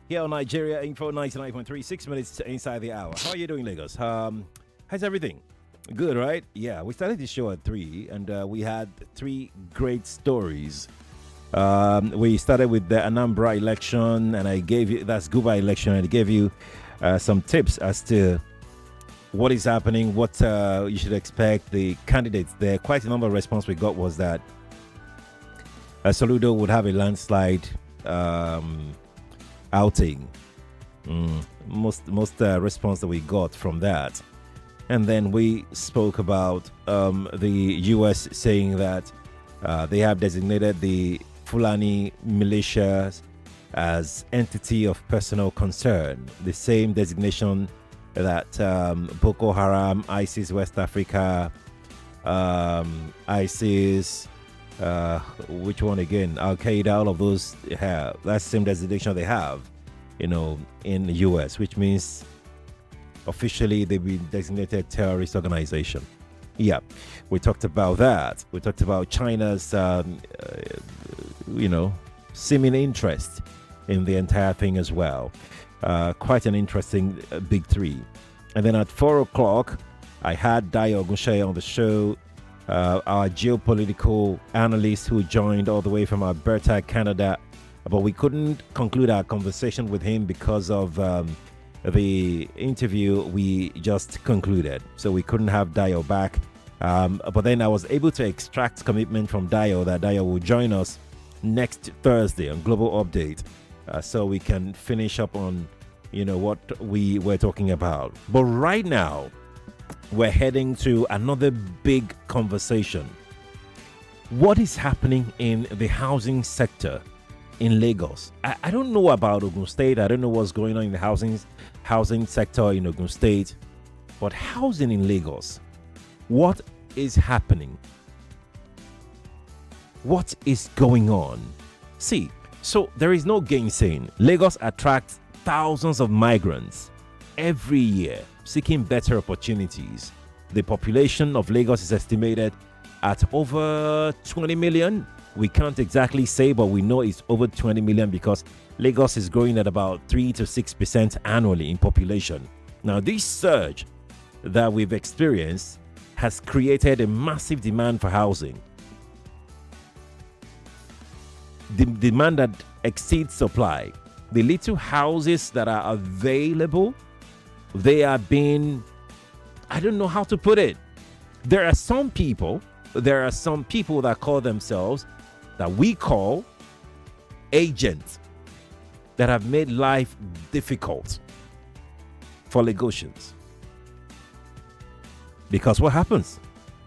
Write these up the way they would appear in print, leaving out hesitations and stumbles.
here on Nigeria Info 99.3, 6 minutes inside the hour. How are you doing, Lagos? How's everything? Good, right? Yeah, we started the show at 3 and we had 3 great stories. We started with the Anambra election and I gave you, that's Guba election, and I gave you some tips as to what is happening, what you should expect, the candidates there. Quite a number of response we got was that Soludo would have a landslide outing. Most response that we got from that. And then we spoke about the U.S. saying that they have designated the Fulani militias as entity of personal concern, the same designation that Boko Haram, ISIS West Africa, ISIS, which one again? Al Qaeda, all of those have. That's the same designation they have, in the US, which means officially they've been designated terrorist organization. Yeah, we talked about that. We talked about China's, seeming interest in the entire thing as well. Quite an interesting big three. And then at 4 o'clock, I had Dayo Ogunseye on the show, our geopolitical analyst who joined all the way from Alberta, Canada. But we couldn't conclude our conversation with him because of the interview we just concluded. So we couldn't have Dayo back. But then I was able to extract commitment from Dayo that Dayo will join us next Thursday on Global Update. So we can finish up on, what we were talking about. But right now, we're heading to another big conversation. What is happening in the housing sector in Lagos? I don't know about Ogun State. I don't know what's going on in the housing sector in Ogun State. But housing in Lagos, what is happening? What is going on? See, so there is no gainsaying. Lagos attracts thousands of migrants every year seeking better opportunities. The population of Lagos is estimated at over 20 million. We can't exactly say, but we know it's over 20 million because Lagos is growing at about 3 to 6% annually in population. Now, this surge that we've experienced has created a massive demand for housing. The demand that exceeds supply. The little houses that are available, they are being, I don't know how to put it. There are some people that call themselves, that we call agents, that have made life difficult for Lagosians. Because what happens?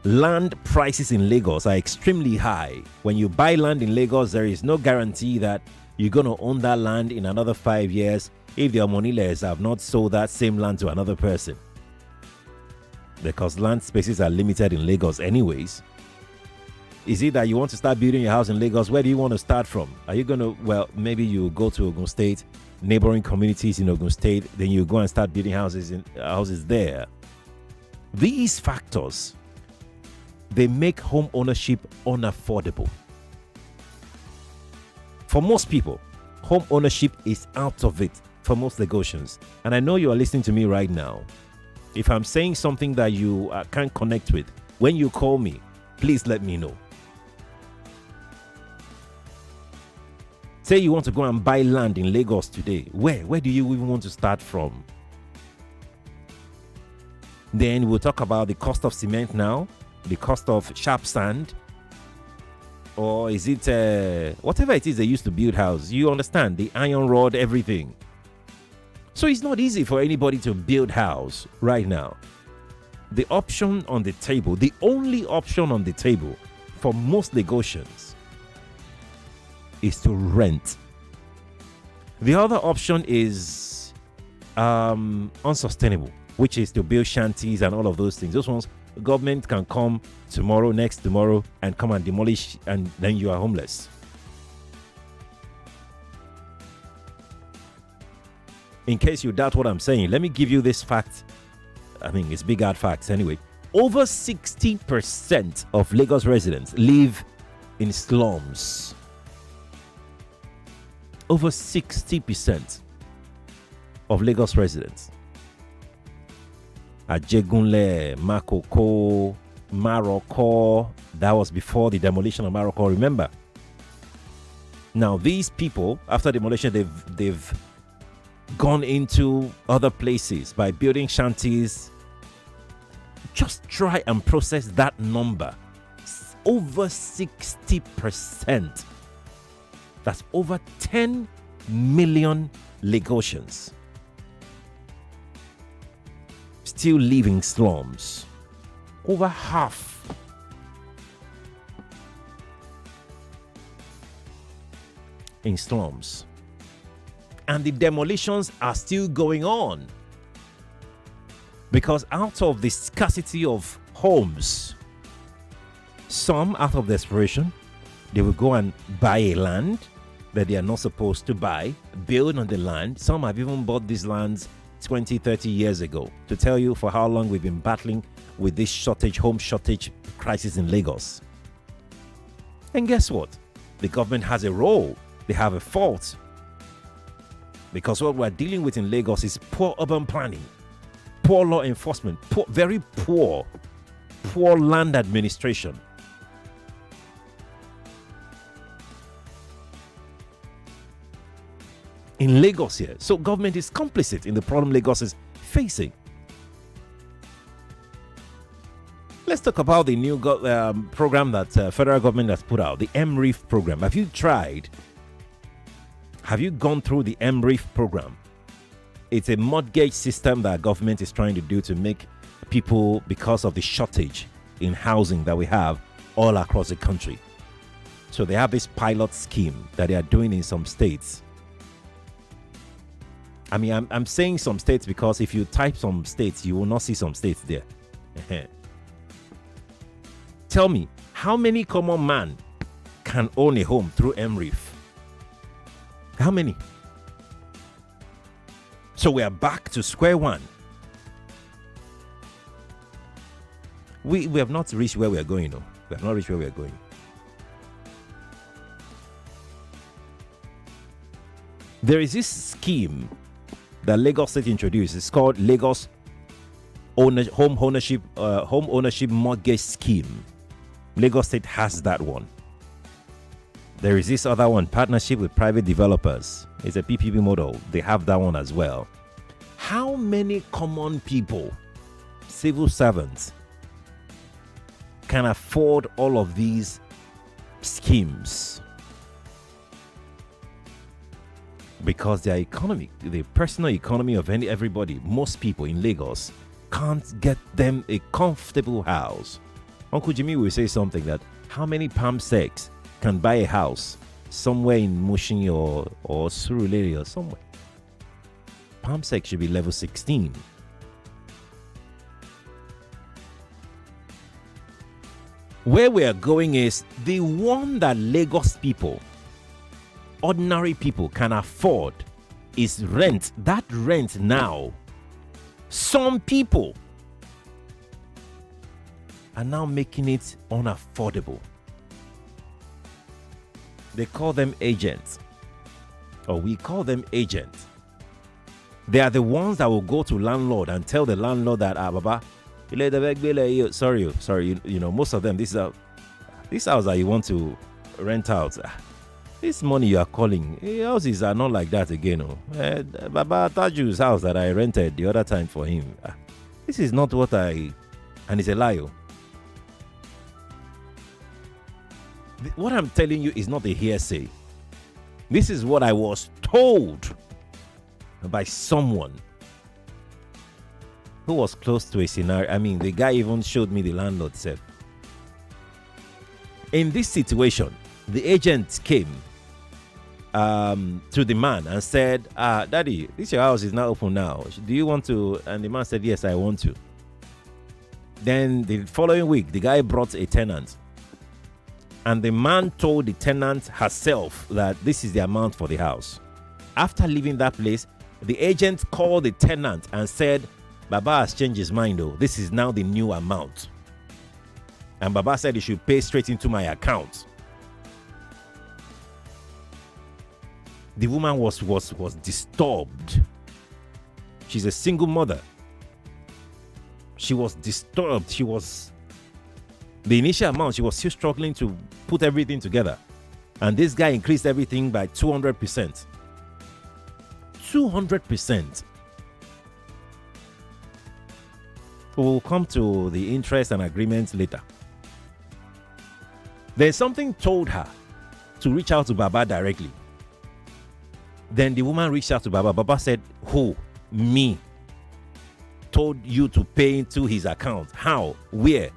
Land prices in Lagos are extremely high. When you buy land in Lagos, there is no guarantee that you're going to own that land in another 5 years if your moneyless have not sold that same land to another person. Because land spaces are limited in Lagos anyways. Is it that you want to start building your house in Lagos? Where do you want to start from? Are you going to, maybe you go to Ogun State, neighboring communities in Ogun State, then you go and start building houses there. These factors, they make home ownership unaffordable. For most people, home ownership is out of it for most Lagosians. And I know you are listening to me right now. If I'm saying something that you can't connect with, when you call me, please let me know. Say you want to go and buy land in Lagos today. Where do you even want to start from? Then we'll talk about the cost of cement now, the cost of sharp sand, or is it whatever it is they used to build house. You understand, the iron rod, everything. So it's not easy for anybody to build house right now. The option on the table, the only option on the table for most Lagosians is to rent. The other option is unsustainable, which is to build shanties and all of those things. Those ones, government can come tomorrow, next tomorrow, and come and demolish, and then you are homeless. In case you doubt what I'm saying, let me give you this fact. I mean, it's big hard facts anyway. Over 60% of Lagos residents live in slums. Over 60%. of Lagos residents. Ajegunle, Makoko, Maroko. That was before the demolition of Maroko, remember? Now, these people, after demolition, they've gone into other places by building shanties. Just try and process that number. Over 60%. That's over 10 million Lagosians still live in slums. Over half. In slums. And the demolitions are still going on. Because out of the scarcity of homes, some, out of desperation, they will go and buy a land that they are not supposed to buy, build on the land. Some have even bought these lands 20, 30 years ago. To tell you for how long we've been battling with this home shortage crisis in Lagos. And guess what? The government has a role. They have a fault. Because what we're dealing with in Lagos is poor urban planning, poor law enforcement, very poor land administration. In Lagos here. So government is complicit in the problem Lagos is facing. Let's talk about the new program that federal government has put out, the MREEF program. Have you tried? Have you gone through the MREEF program? It's a mortgage system that government is trying to do to make people, because of the shortage in housing that we have all across the country. So they have this pilot scheme that they are doing in some states. I mean, I'm saying some states because if you type some states, you will not see some states there. Tell me, how many common man can own a home through MREEF? How many? So we are back to square one. We have not reached where we are going, no. We have not reached where we are going. There is this scheme that Lagos State introduced. It's called Lagos Home Ownership Mortgage Scheme. Lagos State has that one. There is this other one, partnership with private developers. It's a PPP model. They have that one as well. How many common people, civil servants, can afford all of these schemes? Because their economy, the personal economy of everybody, most people in Lagos can't get them a comfortable house. Uncle Jimmy will say something that how many palm secs can buy a house somewhere in Mushin or Surulere or somewhere? Palm sec should be level 16. Where we are going is the one that Lagos people, ordinary people, can afford is rent. That rent now, some people are now making it unaffordable. They call them agents, or we call them agents. They are the ones that will go to landlord and tell the landlord that Baba, sorry, you know, most of them, this house that you want to rent out, this money you are calling, houses are not like that again. Baba Taju's house that I rented the other time for him, this is not what and it's a lie. What I'm telling you is not a hearsay. This is what I was told by someone who was close to a scenario. I mean, the guy even showed me the landlord self. In this situation, the agent came to the man and said, Daddy, your house is not open now. Do you want to? And the man said, yes, I want to. Then the following week, the guy brought a tenant. And the man told the tenant herself that this is the amount for the house. After leaving that place, the agent called the tenant and said, Baba has changed his mind though. This is now the new amount. And Baba said he should pay straight into my account. The woman was disturbed. She's a single mother. She was disturbed. The initial amount, she was still struggling to put everything together. And this guy increased everything by 200%. 200%. We'll come to the interest and agreements later. There's something told her to reach out to Baba directly. Then the woman reached out to Baba. Baba said, who? Me. Told you to pay into his account. How? Where?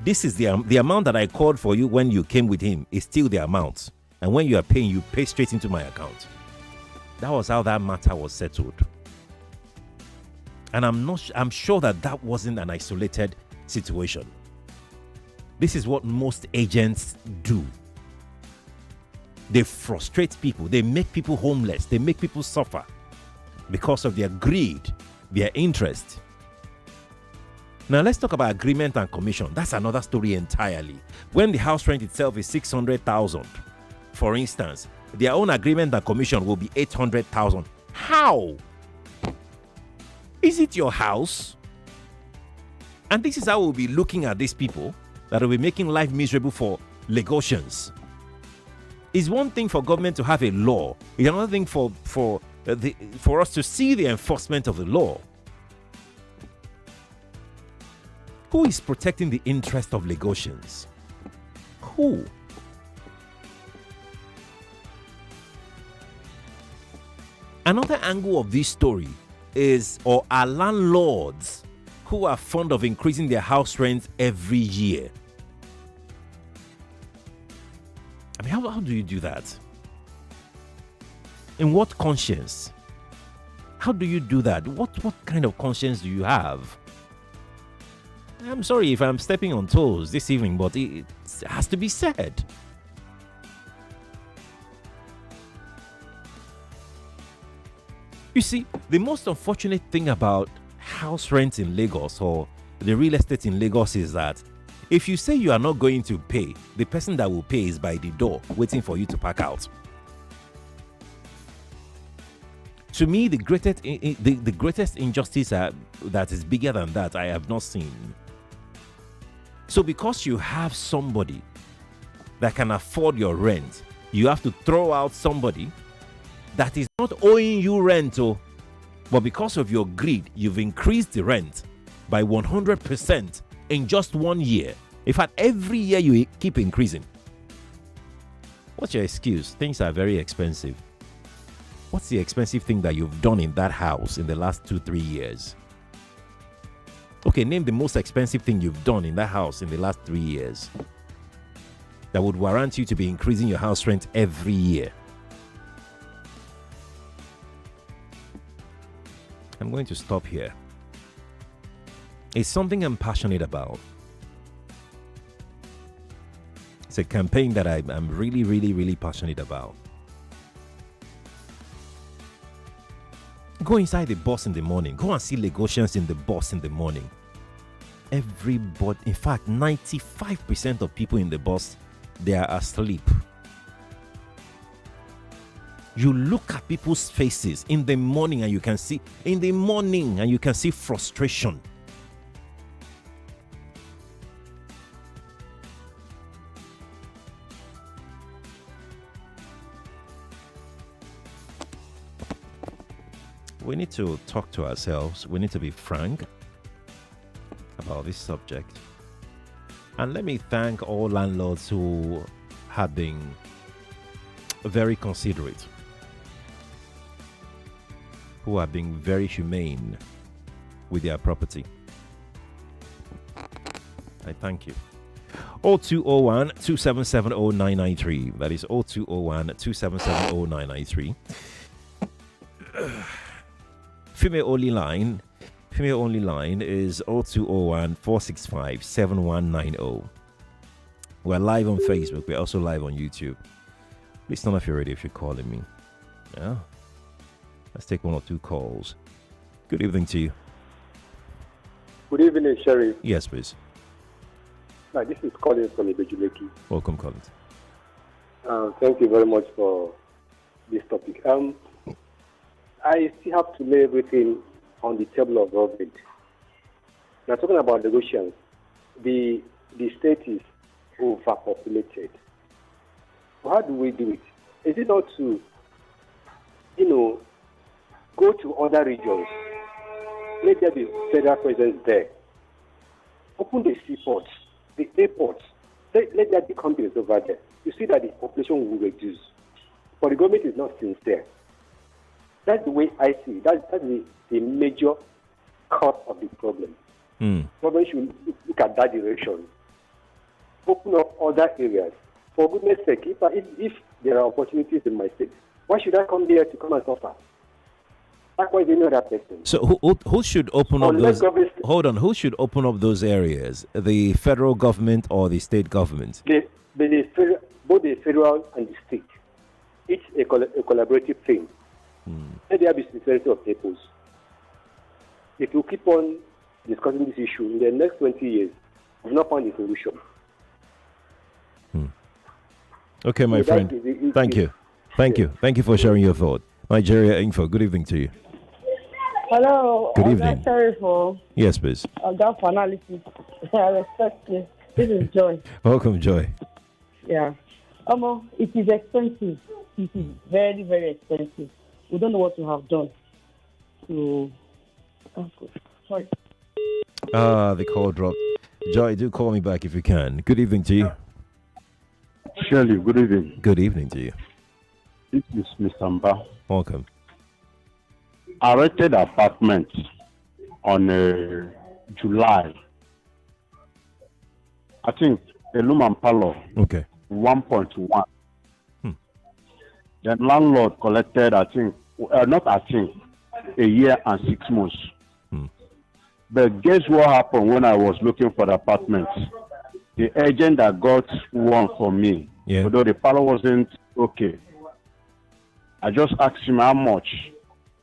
This is the amount that I called for you when you came with him is still the amount. And when you are paying, you pay straight into my account. That was how that matter was settled. And I'm sure that wasn't an isolated situation. This is what most agents do. They frustrate people. They make people homeless. They make people suffer because of their greed, their interest. Now let's talk about agreement and commission. That's another story entirely. When the house rent itself is 600,000, for instance, their own agreement and commission will be 800,000. How? Is it your house? And this is how we'll be looking at these people that will be making life miserable for Lagosians. It's one thing for government to have a law. It's another thing for us to see the enforcement of the law. Who is protecting the interest of Lagosians? Who? Another angle of this story are landlords who are fond of increasing their house rent every year. I mean, how do you do that? In what conscience? How do you do that? What kind of conscience do you have? I'm sorry if I'm stepping on toes this evening, but it has to be said. You see, the most unfortunate thing about house rent in Lagos or the real estate in Lagos is that if you say you are not going to pay, the person that will pay is by the door waiting for you to pack out. To me, the greatest injustice that is bigger than that I have not seen. So because you have somebody that can afford your rent, you have to throw out somebody that is not owing you rent, but because of your greed, you've increased the rent by 100% in just 1 year. In fact, every year you keep increasing. What's your excuse? Things are very expensive. What's the expensive thing that you've done in that house in the last 2-3 years? Okay, name the most expensive thing you've done in that house in the last 3 years that would warrant you to be increasing your house rent every year. I'm going to stop here. It's something I'm passionate about. It's a campaign that I'm really, really, really passionate about. Go inside the bus in the morning. Go and see Lagosians in the bus in the morning. Everybody, in fact, 95% of people in the bus, they are asleep. You look at people's faces in the morning and you can see frustration. We need to talk to ourselves. We need to be frank about this subject. And let me thank all landlords who have been very considerate, who are being very humane with their property. I thank you. 0201 277 0993. That is 0201 277 0993. Female only line is 0201 465 7190. We're live on Facebook. We're also live on YouTube. Please turn off your radio if you're calling me. Yeah. Let's take 1 or 2 calls. Good evening to you. Good evening, Sherry. Yes, please. This is Colin from Ibejuleki. Welcome, Collins. Thank you very much for this topic. I still have to lay everything on the table of government. Now, talking about the Russians, the state is overpopulated. So how do we do it? Is it not to, go to other regions, let there be federal presence there, open the seaports, the airports, let there be companies over there. You see that the population will reduce. But the government is not sincere. That's the way I see it. That's the major cause of the problem. Government should look at that direction. Open up other areas. For goodness sake, if there are opportunities in my state, why should I come there to come and suffer? Likewise, any other person. So who should open up those? Hold on, who should open up those areas? The federal government or the state government? Both the federal and the state. It's a collaborative thing. Let there be sincerity of purpose. If you keep on discussing this issue in the next 20 years, we've not found a solution. Okay, my friend. Thank you. Thank you for sharing your thought. Nigeria Info, good evening to you. Hello. Good evening. Sorry for. Yes, please. That for analysis. I respect you. This is Joy. Welcome, Joy. Yeah. It is expensive. It is very, very expensive. We don't know what to have done. Sorry. The call dropped. Joy, do call me back if you can. Good evening to you. Shirley, good evening. Good evening to you. This is Mr. Mba. Welcome. I rented an apartment on July. I think a room and parlor. Okay. 1.1. The landlord collected, a year and 6 months. But guess what happened when I was looking for the apartment? The agent that got one for me, although the parlor wasn't okay, I just asked him how much.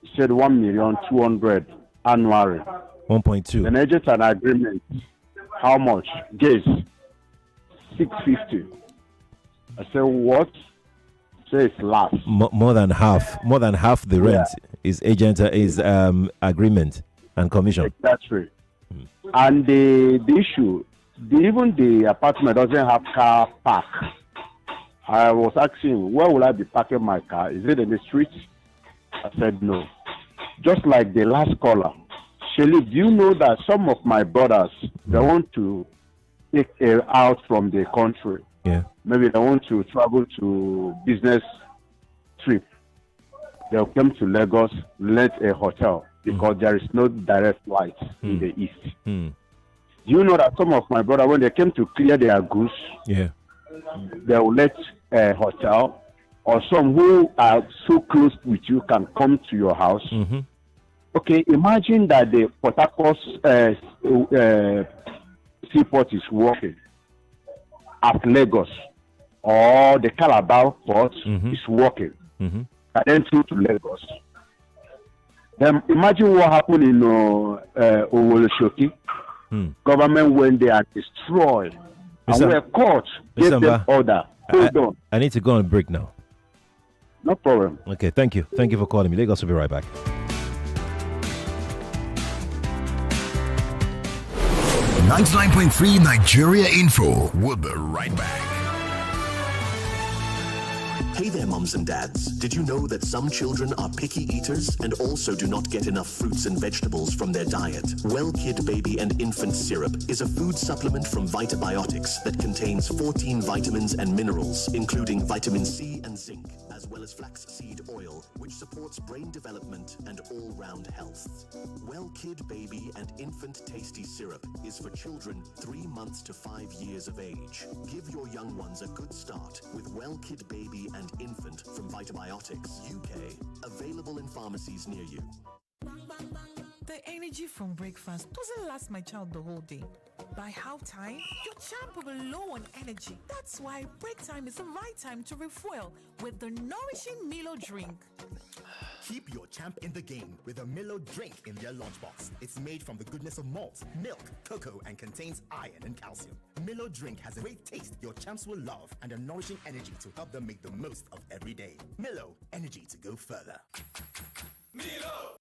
He said 1,200,000 annually. 1.2. An agent had an agreement. How much? Guess. 650. I said what? Say it's last. More than half the rent is agent agreement and commission. That's right. And the issue, even the apartment doesn't have car park. I was asking, where will I be parking my car? Is it in the street? I said no. Just like the last caller. Shelly, do you know that some of my brothers, they want to take out from the country? Yeah. Maybe they want to travel to business trip. They'll come to Lagos, rent a hotel because there is no direct flight in the east. Do you know that some of my brothers, when they came to clear their goods, they will let a hotel, or some who are so close with you can come to your house. Okay, imagine that the Port Harcourt seaport is working at Lagos, or the Calabar port is working, and then through to Lagos. Then imagine what happened in Owoloshoki. Government went there and destroyed, and we were caught, gave them order. Hold on. I need to go on a break now. No problem. Okay, thank you. Thank you for calling me. Lagos will be right back. 99.3 Nigeria Info. We'll be right back. Hey there, mums and dads. Did you know that some children are picky eaters and also do not get enough fruits and vegetables from their diet? Well Kid Baby and Infant Syrup is a food supplement from Vitabiotics that contains 14 vitamins and minerals, including vitamin C and zinc, as well as flaxseed oil, which supports brain development and all-round health. Well Kid Baby and Infant Tasty Syrup is for children 3 months to 5 years of age. Give your young ones a good start with Well Kid Baby and Infant from Vitabiotics UK. Available in pharmacies near you. The energy from breakfast doesn't last my child the whole day. By halftime, your champ will be low on energy. That's why break time is the right time to refuel with the nourishing Milo drink. Keep your champ in the game with a Milo drink in their lunchbox. It's made from the goodness of malt, milk, cocoa, and contains iron and calcium. Milo drink has a great taste your champs will love and a nourishing energy to help them make the most of every day. Milo, energy to go further. Milo!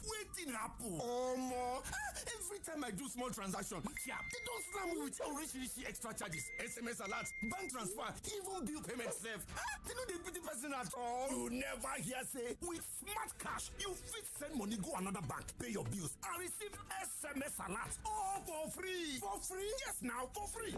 Waiting happen. Omo. Every time I do small transaction, they don't slam me with rich extra charges. SMS alerts, bank transfer, even bill payment safe. They know they pity person at all. You never hear say with Smart Cash, you fit send money go another bank, pay your bills, and receive SMS alerts all for free. For free? Yes, now for free.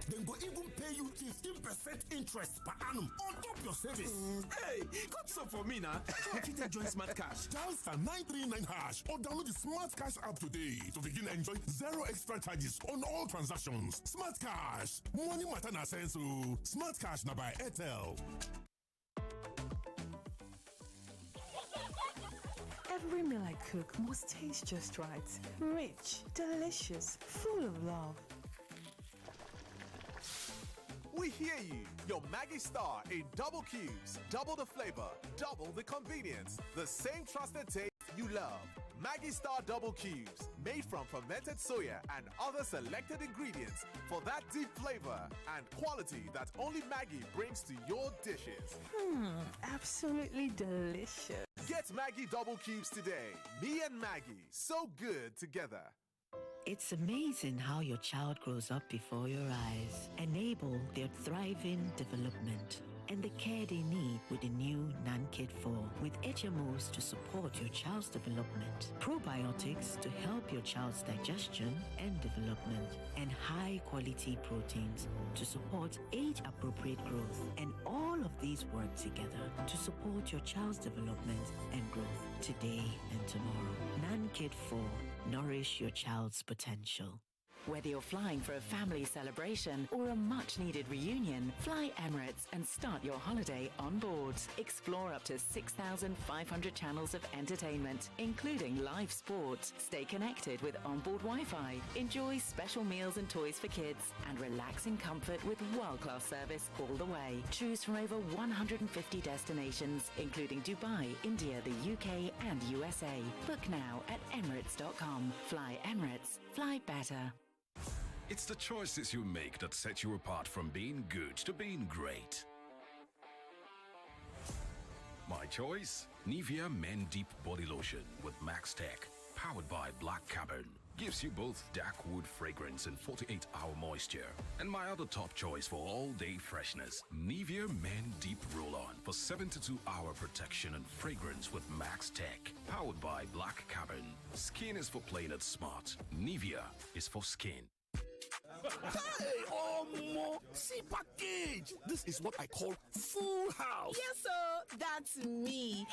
Then go even pay you 15% interest per annum on top your savings. Hey, got some for me now. If you join Smart Cash, dial *939# or download the Smart Cash app today to begin enjoy zero extra charges on all transactions. Smart Cash, money matter na sense. Smart Cash na by Airtel. Every meal I cook must taste just right. Rich, delicious, full of love. We hear you. Your Maggie Star in double cubes. Double the flavor, double the convenience. The same trusted taste you love. Maggie Star Double Cubes. Made from fermented soya and other selected ingredients for that deep flavor and quality that only Maggie brings to your dishes. Absolutely delicious. Get Maggie Double Cubes today. Me and Maggie, so good together. It's amazing how your child grows up before your eyes. Enable their thriving development and the care they need with the new NanKid 4 with HMOs to support your child's development, probiotics to help your child's digestion and development, and high-quality proteins to support age-appropriate growth. And all of these work together to support your child's development and growth today and tomorrow. NanKid 4. Nourish your child's potential. Whether you're flying for a family celebration or a much-needed reunion, fly Emirates and start your holiday on board. Explore up to 6,500 channels of entertainment, including live sports. Stay connected with onboard Wi-Fi. Enjoy special meals and toys for kids and relax in comfort with world-class service all the way. Choose from over 150 destinations, including Dubai, India, the UK and USA. Book now at Emirates.com. Fly Emirates. Fly better. It's the choices you make that set you apart from being good to being great. My choice? Nivea Men Deep Body Lotion with Max Tech, powered by Black Carbon. Gives you both dark wood fragrance and 48-hour moisture. And my other top choice for all-day freshness, Nivea Men Deep Roll-On for 72-hour protection and fragrance with Max Tech, powered by Black Carbon. Skin is for playing it smart. Nivea is for skin. Hey, Omo! See package! This is what I call full house. Yes, sir. That's me.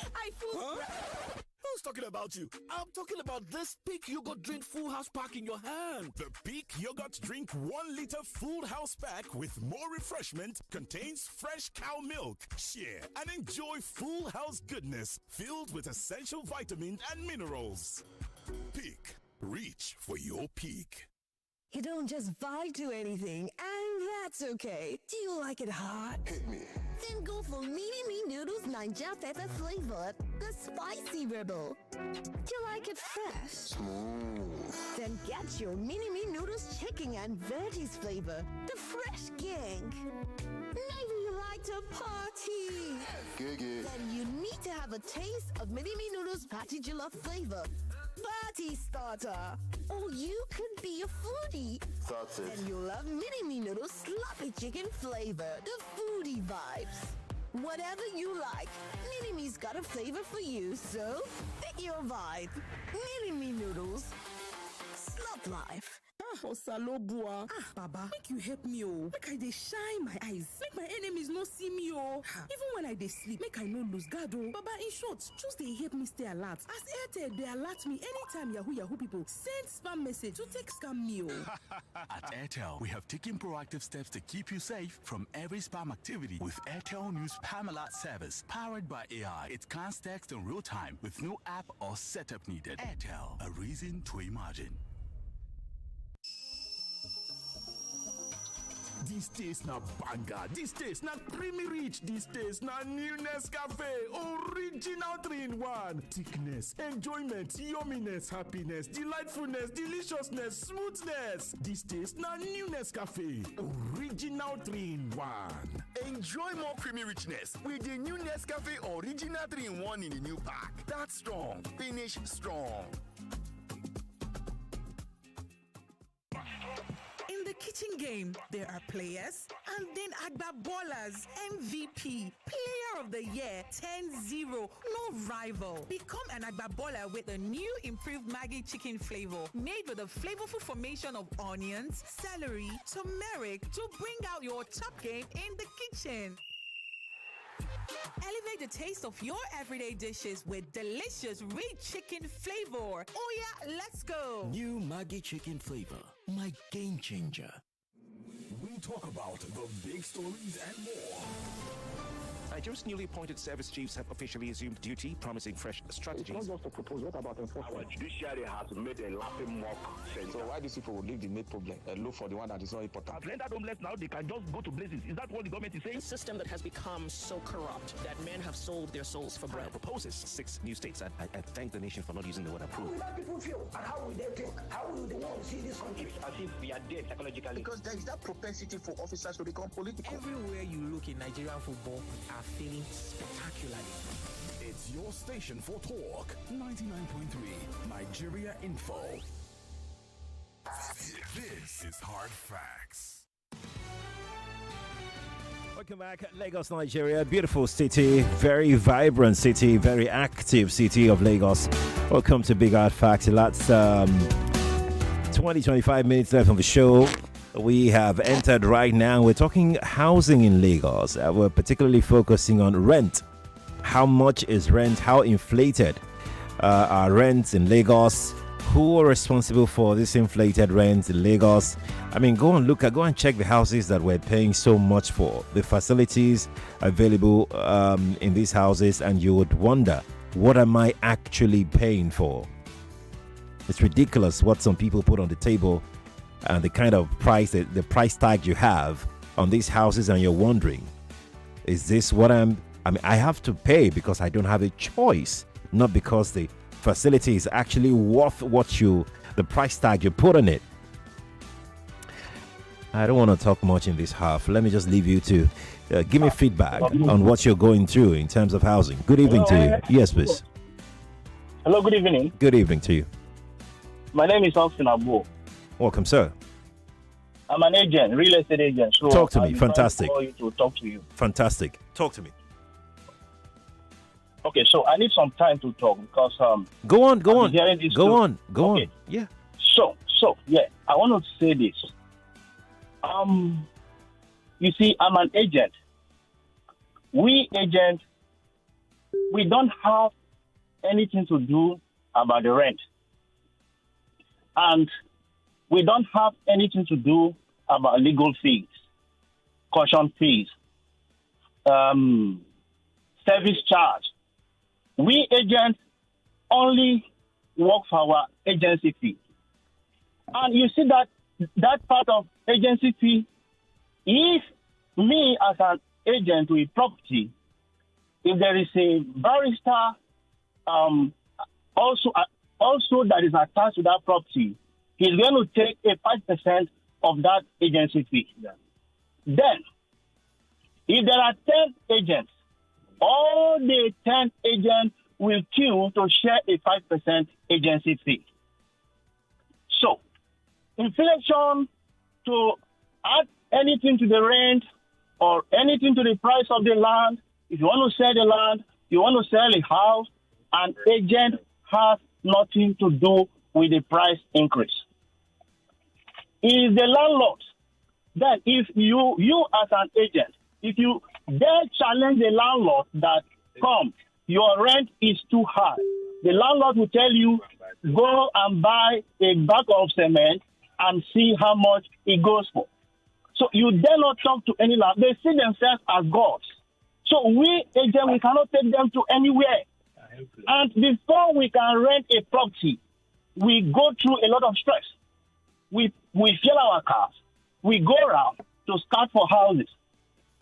Who's talking about you? I'm talking about this Peak Yogurt Drink Full House pack in your hand. The Peak Yogurt Drink 1 liter Full House pack with more refreshment contains fresh cow milk. Share and enjoy full house goodness filled with essential vitamins and minerals. Peak. Reach for your peak. You don't just vibe to anything, and that's okay. Do you like it hot? Hit me. Then go for Mini Me Noodles Ninja Pepper flavored, the spicy rebel. Do you like it fresh? Smooth. Then get your Mini Me Noodles chicken and veggies flavor, the fresh king. Maybe you like to party. Giggy. Then you need to have a taste of Mini Me Noodles Patty Jollof flavor. Party starter. Or you could be a foodie. That's it. Then you'll love Mini Me Noodles sloppy chicken flavor, the foodie vibes. Whatever you like, Mini Me's got a flavor for you, so pick your vibe. Mini Me Noodles. Slot life. Osalobua. Baba, make you help me, make I dey shine my eyes, make my enemies no see me, even when I dey sleep, make I no lose guard, Baba, in short, just dey help me stay alert. As Airtel, they alert me anytime Yahoo people send spam message to take scam me, At Airtel, we have taken proactive steps to keep you safe from every spam activity with Airtel News Spam Alert service, powered by AI. It can't text in real time with no app or setup needed. Airtel, a reason to imagine. This taste na banga, this taste na creamy rich, this taste na new Nescafe, original 3-in-1. Thickness, enjoyment, yumminess, happiness, delightfulness, deliciousness, smoothness. This taste na new Nescafe, original 3-in-1. Enjoy more creamy richness with the new Nescafe Original 3-in-1 in the new pack. That's strong, finish strong. In the kitchen game, there are players and then Agba Ballers, MVP, Player of the Year, 10-0, no rival. Become an Agba Baller with a new improved Maggi chicken flavor made with a flavorful formation of onions, celery, turmeric to bring out your top game in the kitchen. Elevate the taste of your everyday dishes with delicious rich chicken flavor. Oh yeah, let's go! New Maggi chicken flavor, my game changer. We talk about the big stories and more. Nigeria's newly appointed service chiefs have officially assumed duty, promising fresh strategies. It's not just a proposal. What about enforcement? Our judiciary has made a laughing mock. So why these people will leave the main problem and look for the one that is not important? I've rendered homeless now. They can just go to places. Is that what the government is saying? A system that has become so corrupt that men have sold their souls for bread. Proposes 6 new states. I thank the nation for not using the word approve. How will people feel? And how will they think? How will they want to see this country? It's as if we are dead psychologically. Because there is that propensity for officers to become political. Everywhere you look in Nigerian football, are failing spectacularly. It's your station for talk. 99.3 Nigeria Info. This is Hard Facts. Welcome back. Lagos, Nigeria. Beautiful city. Very vibrant city. Very active city of Lagos. Welcome to Big Hard Facts. That's 25 minutes left on the show. We have entered right now. We're talking housing in Lagos. We're particularly focusing on rent. How much is rent? How inflated are rents in Lagos? Who are responsible for this inflated rents in Lagos? I mean, go and check the houses that we're paying so much for, the facilities available in these houses, and you would wonder, what am I actually paying for? It's ridiculous what some people put on the table and the kind of price, the price tag you have on these houses, and you're wondering, is this what I have to pay because I don't have a choice, not because the facility is actually worth the price tag you put on it. I don't want to talk much in this half. Let me just leave you to give me feedback on what you're going through in terms of housing. Good evening to you. Yes, please. Hello, good evening. Good evening to you. My name is Austin Abu. Welcome, sir. I'm an agent, real estate agent. So talk to me. Fantastic. To talk to you. Fantastic. Talk to me. Okay, so I need some time to talk because go on. Go on. Yeah. So yeah, I want to say this. You see, I'm an agent. We agents, we don't have anything to do about the rent, and we don't have anything to do about legal fees, caution fees, service charge. We agents only work for our agency fee. And you see that part of agency fee, if me as an agent with property, if there is a barrister also that is attached to that property, he's going to take a 5% of that agency fee. Then, if there are 10 agents, all the 10 agents will queue to share a 5% agency fee. So, inflation to add anything to the rent or anything to the price of the land, if you want to sell the land, you want to sell a house, an agent has nothing to do with the price increase. Is the landlord, then if you as an agent, if you dare challenge the landlord that, come, your rent is too high, the landlord will tell you, go and buy a bag of cement and see how much it goes for. So you dare not talk to any landlord. They see themselves as gods. So we agents, we cannot take them to anywhere. And before we can rent a property, we go through a lot of stress. We fill our cars. We go around to start for houses.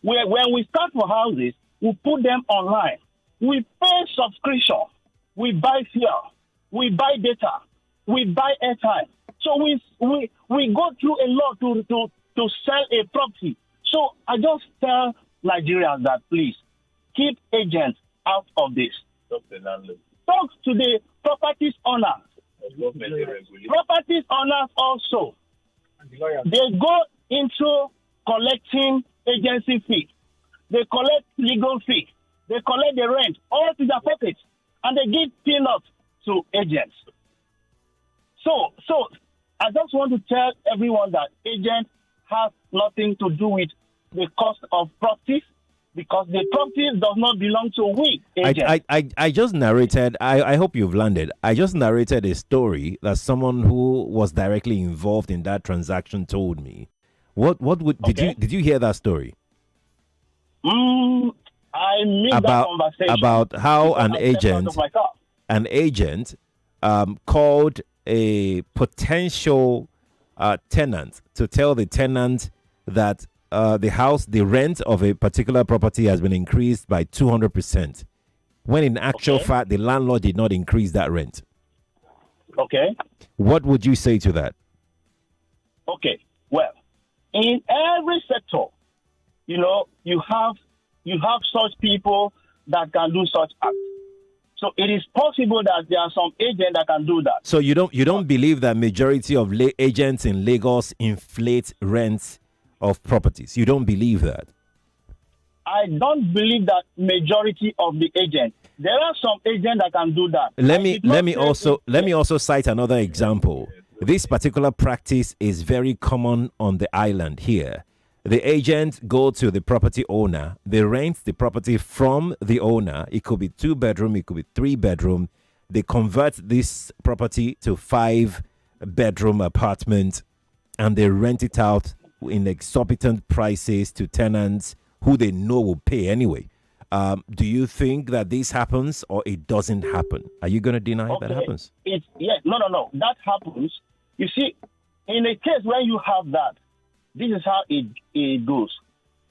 When we start for houses, we put them online. We pay subscription. We buy fuel. We buy data. We buy airtime. So we go through a lot to sell a property. So I just tell Nigerians that please keep agents out of this. Talk to the properties owners. Properties owners also. They go into collecting agency fee. They collect legal fee. They collect the rent all to their pockets, and they give peanuts to agents. So I just want to tell everyone that agents have nothing to do with the cost of properties, because the properties does not belong to we agents. I just narrated, I hope you've landed. I just narrated a story that someone who was directly involved in that transaction told me. Did you hear that story? I missed that conversation. About how an agent called a potential tenant to tell the tenant that the rent of a particular property has been increased by 200%, when in actual fact the landlord did not increase that rent. Okay. What would you say to that? Okay. Well, in every sector, you have such people that can do such acts. So it is possible that there are some agents that can do that. So you don't believe that majority of agents in Lagos inflate rents of properties? You don't believe that? I don't believe that majority of the agents. There are some agents that can do that. Let me also cite another example. This particular practice is very common on the island here. The agents go to the property owner. They rent the property from the owner. It could be 2-bedroom. It could be 3-bedroom. They convert this property to 5-bedroom apartment, and they rent it out in exorbitant prices to tenants who they know will pay anyway. Do you think that this happens, or it doesn't happen? Are you going to deny that happens? No. That happens. You see, in a case where you have that, this is how it goes.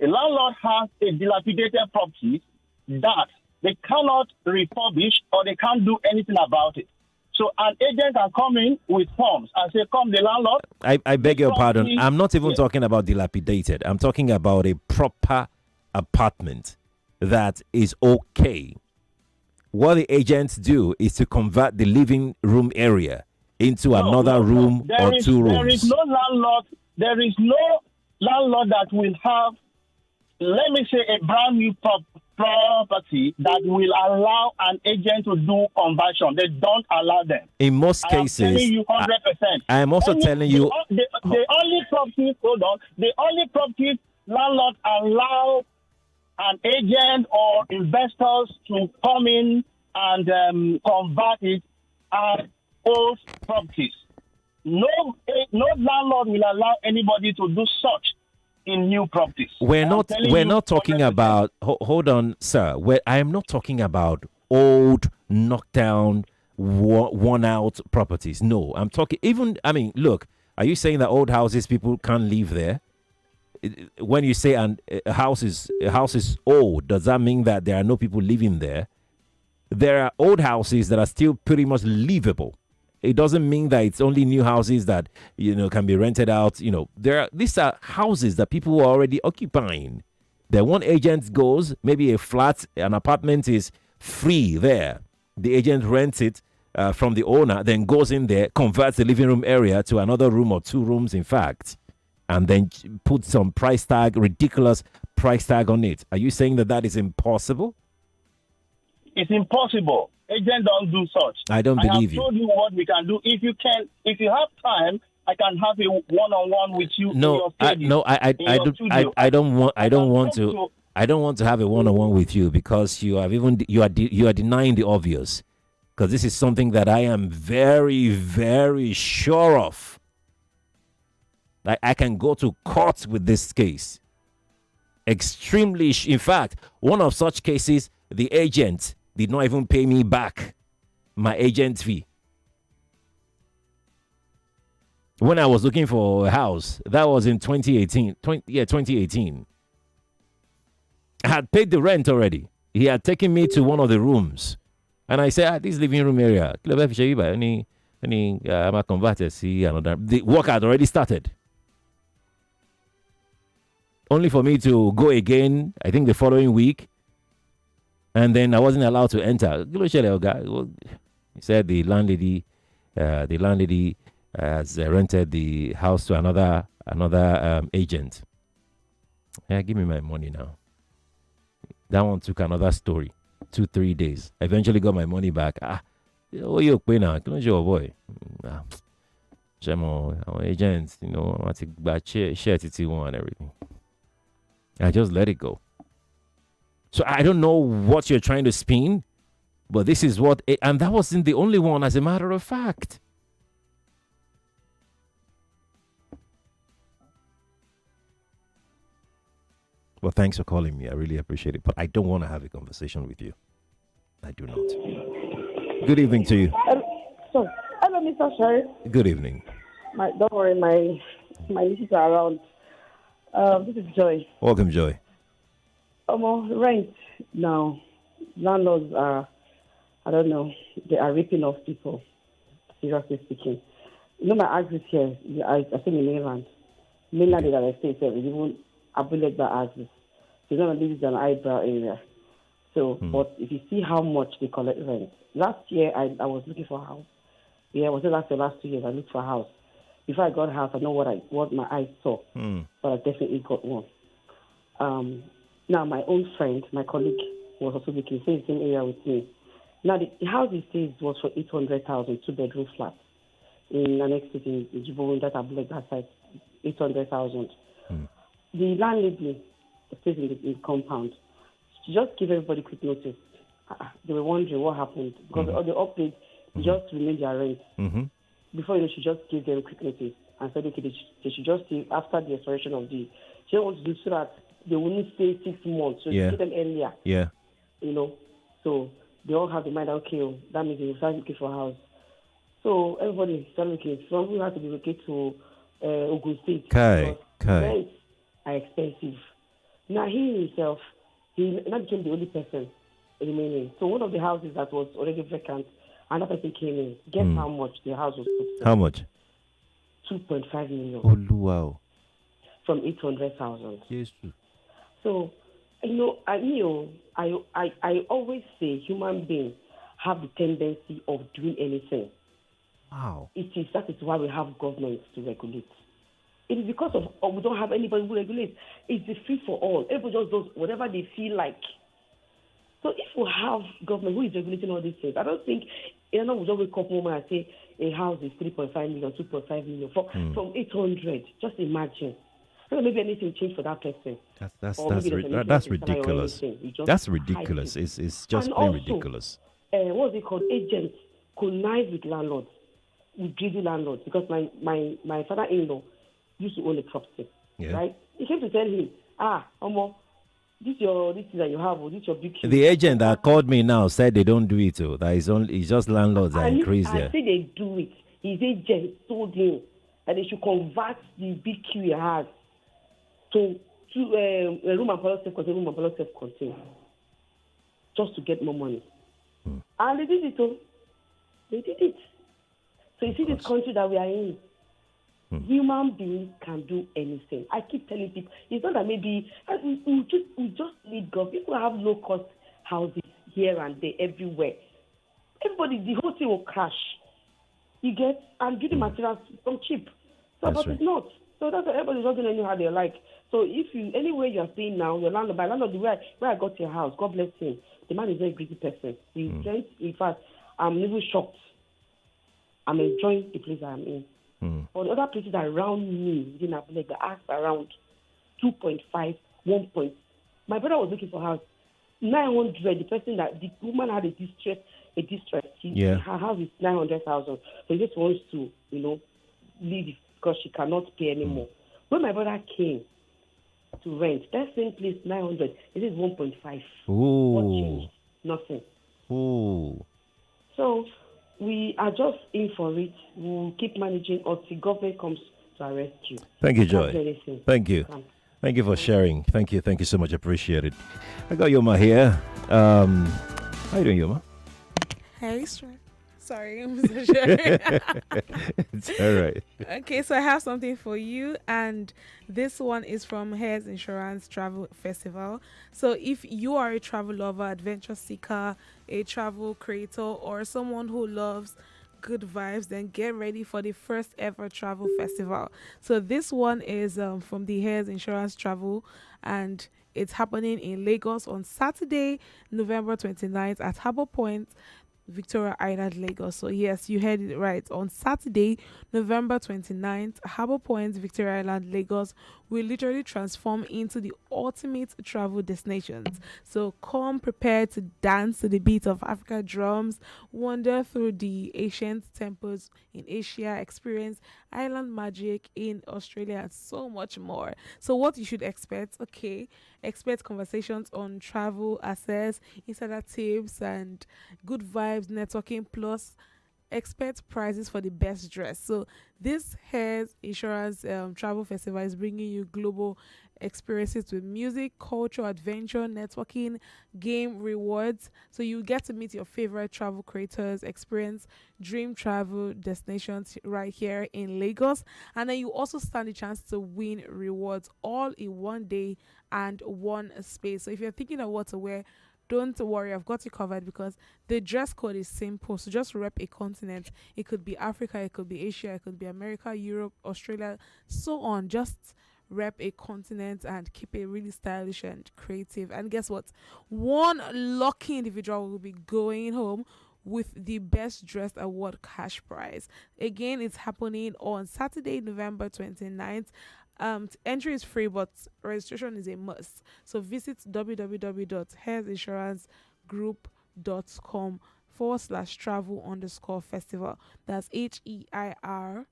A landlord has a dilapidated property that they cannot refurbish or they can't do anything about it. So an agent can come in with forms and say, come, the landlord. I beg your pardon. I'm not even talking about dilapidated. I'm talking about a proper apartment that is okay. What the agents do is to convert the living room area into another room or 2 rooms. There is no landlord that will have, let me say, a brand new property that will allow an agent to do conversion. They don't allow them. In most cases, I'm telling you 100%. I am also telling you. The only properties landlords allow an agent or investors to come in and convert it as old properties. No landlord will allow anybody to do such in new properties. We're not talking about. Hold on, sir. I am not talking about old, knocked down, worn out properties. No, I'm talking. Look. Are you saying that old houses people can't live there? When you say a house is old, does that mean that there are no people living there? There are old houses that are still pretty much livable. It doesn't mean that it's only new houses that can be rented out. These are houses that people are already occupying. Then one agent goes, maybe a flat, an apartment is free there. The agent rents it from the owner, then goes in there, converts the living room area to another room or 2 rooms, in fact, and then puts some ridiculous price tag on it. Are you saying that is impossible? It's impossible. Agents don't do such. I don't believe you. I have told you what we can do. If you have time, I can have a one-on-one with you. No, I don't want to have a one-on-one with you, because you are denying the obvious. Because this is something that I am very, very sure of. I can go to court with this case. Extremely. In fact, one of such cases, the agent did not even pay me back my agent fee. when I was looking for a house. That was in 2018. 2018. I had paid the rent already. He had taken me to one of the rooms. And I said, this living room area. I'm a converter. See another. The work had already started. Only for me to go again, I think the following week. And then I wasn't allowed to enter. He said the landlady has rented the house to another agent. Yeah, give me my money now. That one took another story. 2-3 days. I eventually got my money back. What you pay now? Close your boy. Our agents, I take back share TT1 and everything. I just let it go. So I don't know what you're trying to spin, but this is what, and that wasn't the only one, as a matter of fact. Well, thanks for calling me. I really appreciate it. But I don't want to have a conversation with you. I do not. Good evening to you. Hello, Mr. Sherry. Good evening. Don't worry, my nieces are around. This is Joy. Welcome, Joy. Rent now. Landlords are, I don't know, they are ripping off people, seriously speaking. My axis here, I think in mainland. Mainland is an estate service, even Abuleba axis. So this is an eyebrow area. So, but if you see how much they collect rent. Last year, I was looking for a house. Yeah, was it last 2 years? I looked for a house. Before I got a house, I know what my eyes saw. But I definitely got one. Now, my own friend, my colleague, was also looking in the same area with me. Now, the house he stays was for 800,000, 2-bedroom flat. In an estate in Jibon, that I believe that side, 800,000. The landlady stays in the compound. She just gave everybody quick notice. They were wondering what happened because all the updates just remained their rent. Before she just gave them quick notice and said, okay, they should just stay after the expiration of the. She wants to do so that they wouldn't stay 6 months. So give them earlier. Yeah. So they all have the mind, okay, that means they start looking for a house. So everybody started looking. Some people have to be located to Ogun State. Rents are expensive. Now he himself, he now became the only person remaining. So one of the houses that was already vacant, another person came in. Guess how much the house was put for? How much? 2.5 million. Oh, wow. From 800,000. Yes. So, I always say human beings have the tendency of doing anything. Wow. That is why we have governments to regulate. It is because of we don't have anybody who regulates. It's the free for all. Everybody just does whatever they feel like. So if we have government who is regulating all these things, I don't think we just wake up moment and say a house is 3.5 million, 2.5 million from 800. Just imagine. Maybe anything changed for that person. That's ridiculous. That's ridiculous. It's just plain ridiculous. What's it called? Agents connive with landlords, with greedy landlords, because my father-in-law used to own a property, right? He came to tell him, this thing that you have, this your big. The agent that called me now said they don't do it. That it's just landlords that increase there. I say they do it. His agent told him that they should convert the big queue he has to a room and parlor self-contained, just to get more money. And they did it. They did it. So you see this country that we are in. Human beings can do anything. I keep telling people, it's not that maybe we just need government. People have low-cost houses here and there, everywhere. Everybody, the whole thing will crash. You get, and building materials from cheap. So, but it's not. So that's why everybody's not doing anyhow they like. So if you, anywhere you're staying now, your landlord, the way I got to your house, God bless him. The man is a very greedy person. He says, in fact, I'm even shocked. I'm enjoying the place I'm in. For the other places around me, within Abuja, they asked around 2.5, 1 point. My brother was looking for house 900. The person the woman had a distress. Her house is 900,000. So he just wants to, leave because she cannot pay anymore. When my brother came to rent, that same place 900. It is 1.5. Ooh. What changed? Nothing. Ooh. So we are just in for it. We'll keep managing until government comes to arrest you. Thank you, That's Joy. very simple. Thank you. Thanks. Thank you for sharing. Thank you so much. Appreciate it. I got Yoma here. How you doing, Yoma? Hey, sorry, I'm so sure. It's all right. Okay, so I have something for you, and this one is from Hares Insurance Travel Festival. So if you are a travel lover, adventure seeker, a travel creator, or someone who loves good vibes, then get ready for the first ever travel festival. So this one is from the Hares Insurance Travel, and it's happening in Lagos on Saturday, November 29th at Harbour Point, Victoria Island, Lagos. So yes, you heard it right. On Saturday, November 29th, Harbour Point, Victoria Island, Lagos will literally transform into the ultimate travel destinations. So come prepared to dance to the beat of Africa drums, wander through the ancient temples in Asia, experience island magic in Australia, and so much more. So what you should expect, expect conversations on travel access, insider tips, and good vibes, networking, plus expect prizes for the best dress. So this Hares Insurance Travel Festival is bringing you global experiences with music, culture, adventure, networking, game, rewards. So you get to meet your favorite travel creators, experience dream travel destinations right here in Lagos, and then you also stand a chance to win rewards all in one day and one space. So if you're thinking of what to wear, don't worry, I've got you covered, because the dress code is simple. So just rep a continent. It could be Africa, it could be Asia, it could be America, Europe, Australia, so on. Just rep a continent and keep it really stylish and creative. And guess what? One lucky individual will be going home with the best dressed award cash prize. Again, it's happening on Saturday, November 29th. Entry is free, but registration is a must. So visit www.hairsinsuranceGroup.com/travel_festival. That's HEIR.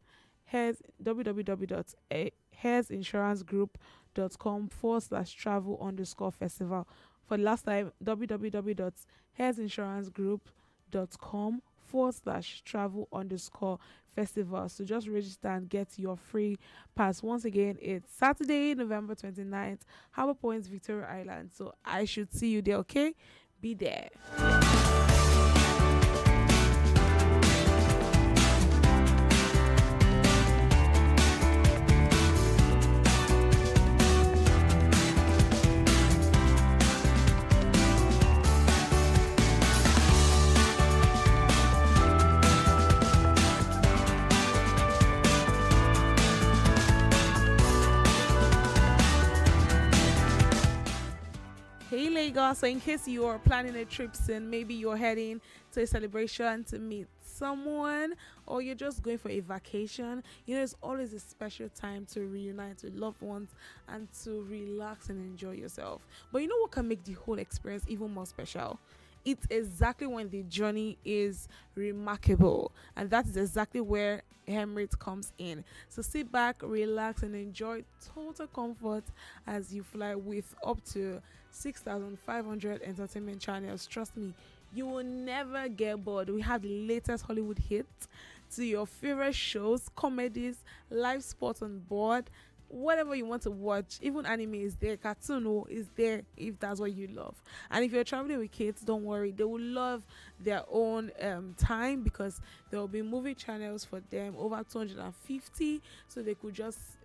www.hairsinsuranceGroup.com/travel_festival. For the last time, www.hairsinsuranceGroup.com/travel_festival. So just register and get your free pass. Once again, it's Saturday, November 29th, Harbour Point, Victoria Island. So I should see you there, okay? Be there. Hey Lagos, so in case you're planning a trip soon, maybe you're heading to a celebration to meet someone, or you're just going for a vacation, it's always a special time to reunite with loved ones and to relax and enjoy yourself. But you know what can make the whole experience even more special? It's exactly when the journey is remarkable, and that is exactly where Emirates comes in. So sit back, relax, and enjoy total comfort as you fly with up to 6,500 entertainment channels. Trust me, you will never get bored. We have the latest Hollywood hits to your favorite shows, comedies, live sports on board. Whatever you want to watch, even anime is there, cartoon is there if that's what you love. And if you're traveling with kids, don't worry, they will love their own time, because there will be movie channels for them, over 250, so they could just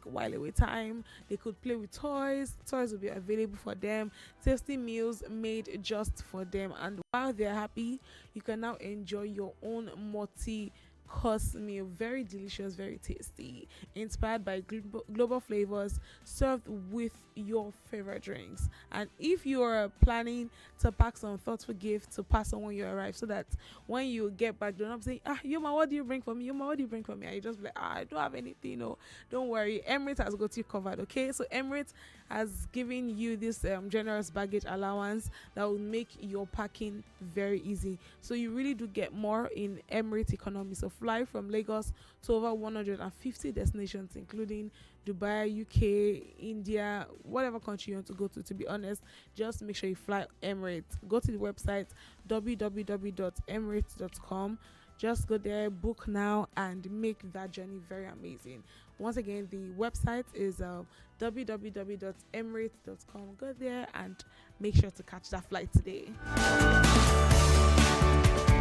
while away time. They could play with toys will be available for them, tasty meals made just for them, and while they're happy, you can now enjoy your own multi-course meal. Very delicious, very tasty, inspired by global flavors, served with your favorite drinks. And if you're planning to pack some thoughtful gift to pass on when you arrive, so that when you get back, don't have to say, Yoma, what do you bring for me? Yoma, what do you bring for me? And you just be like, I don't have anything. No, don't worry, Emirates has got you covered. Okay, so Emirates has given you this generous baggage allowance that will make your packing very easy. So you really do get more in Emirates economy. So fly from Lagos to over 150 destinations, including Dubai, UK, India, whatever country you want to go to be honest, just make sure you fly Emirates. Go to the website www.emirates.com. Just go there, book now, and make that journey very amazing. Once again, the website is www.emirates.com. Go there and make sure to catch that flight today.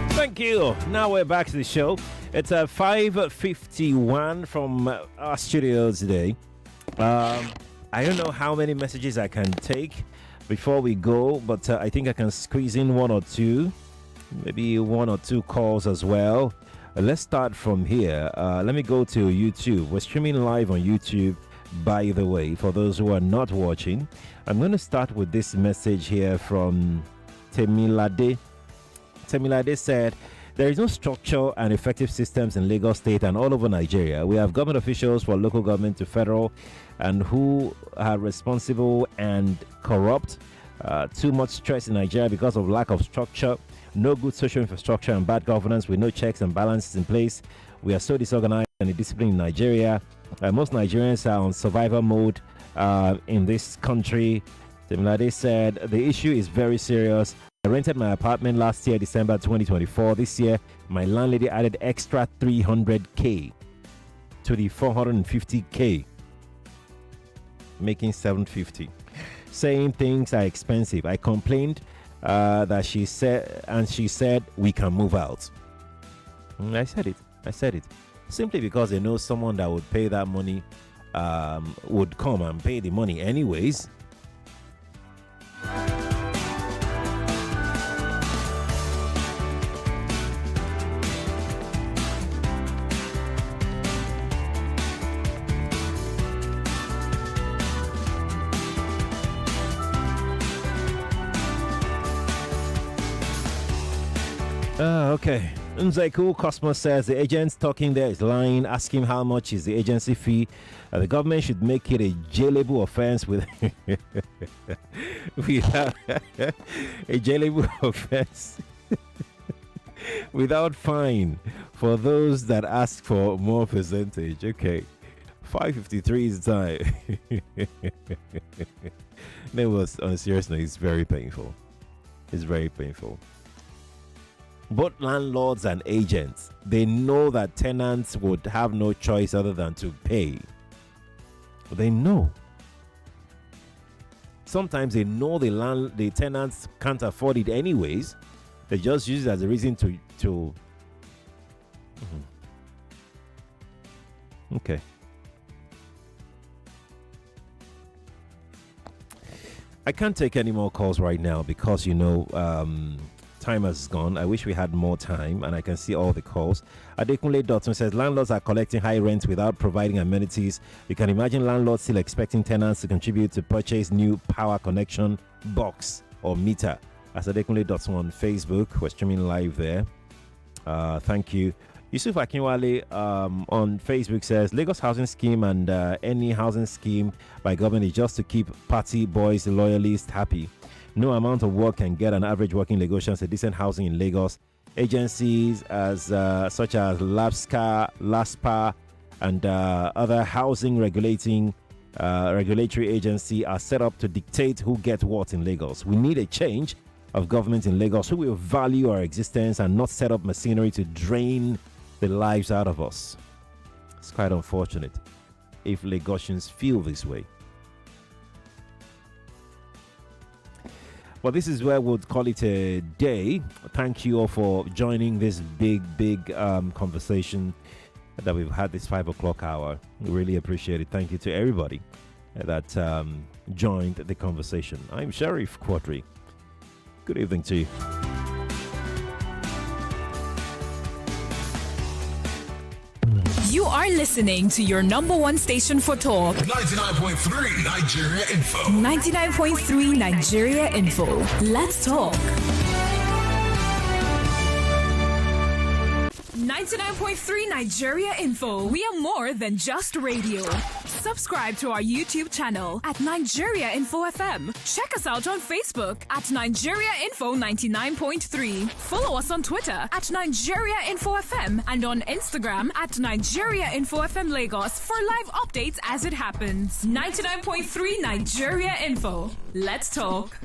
Thank you. Now we're back to the show. It's 5:51 from our studios today. I don't know how many messages I can take before we go, but I think I can squeeze in one or two, maybe one or two calls as well. Let's start from here. Let me go to YouTube. We're streaming live on YouTube, by the way, for those who are not watching. I'm going to start with this message here from Temilade. Temilade said, there is no structure and effective systems in Lagos State and all over Nigeria. We have government officials from local government to federal and who are responsible and corrupt. Too much stress in Nigeria because of lack of structure, no good social infrastructure and bad governance with no checks and balances in place. We are so disorganized and indisciplined in Nigeria. Most Nigerians are on survival mode in this country. Temilade said, the issue is very serious. I rented my apartment last year, December 2024. This year, my landlady added extra 300K to the 450K, making 750. Saying things are expensive. I complained that she said we can move out. I said it. Simply because they know someone that would pay that money would come and pay the money anyways. Okay. Nzeku Cosmos says the agent talking there is lying. Ask him how much is the agency fee. The government should make it a jailable offense with without a jailable offense without fine for those that ask for more percentage. Okay. 553 is time. That was, on a serious note, it's very painful. It's very painful. Both landlords and agents, they know that tenants would have no choice other than to pay. They know. Sometimes they know the tenants can't afford it anyways. They just use it as a reason to Okay. I can't take any more calls right now because, time has gone. I wish we had more time and I can see all the calls. Adekunle Dotun says landlords are collecting high rents without providing amenities. You can imagine landlords still expecting tenants to contribute to purchase new power connection, box or meter. As Adekunle Dotun on Facebook, we're streaming live there. Thank you. Yusuf Akinwale on Facebook says Lagos housing scheme and any housing scheme by government is just to keep party boys loyalists happy. No amount of work can get an average working Lagosian a decent housing in Lagos. Agencies such as LASPA, and other housing regulatory agency are set up to dictate who gets what in Lagos. We need a change of government in Lagos who will value our existence and not set up machinery to drain the lives out of us. It's quite unfortunate if Lagosians feel this way. Well, this is where we'll call it a day. Thank you all for joining this big conversation that we've had this 5 o'clock hour. We really appreciate it. Thank you to everybody that joined the conversation. I'm Sheriff Quadri. Good evening to you. You are listening to your number one station for talk. 99.3 Nigeria Info. 99.3 Nigeria Info. Let's talk. 99.3 Nigeria Info. We are more than just radio. Subscribe to our YouTube channel at Nigeria Info FM. Check us out on Facebook at Nigeria Info 99.3. Follow us on Twitter at Nigeria Info FM and on Instagram at Nigeria Info FM Lagos for live updates as it happens. 99.3 Nigeria Info. Let's talk.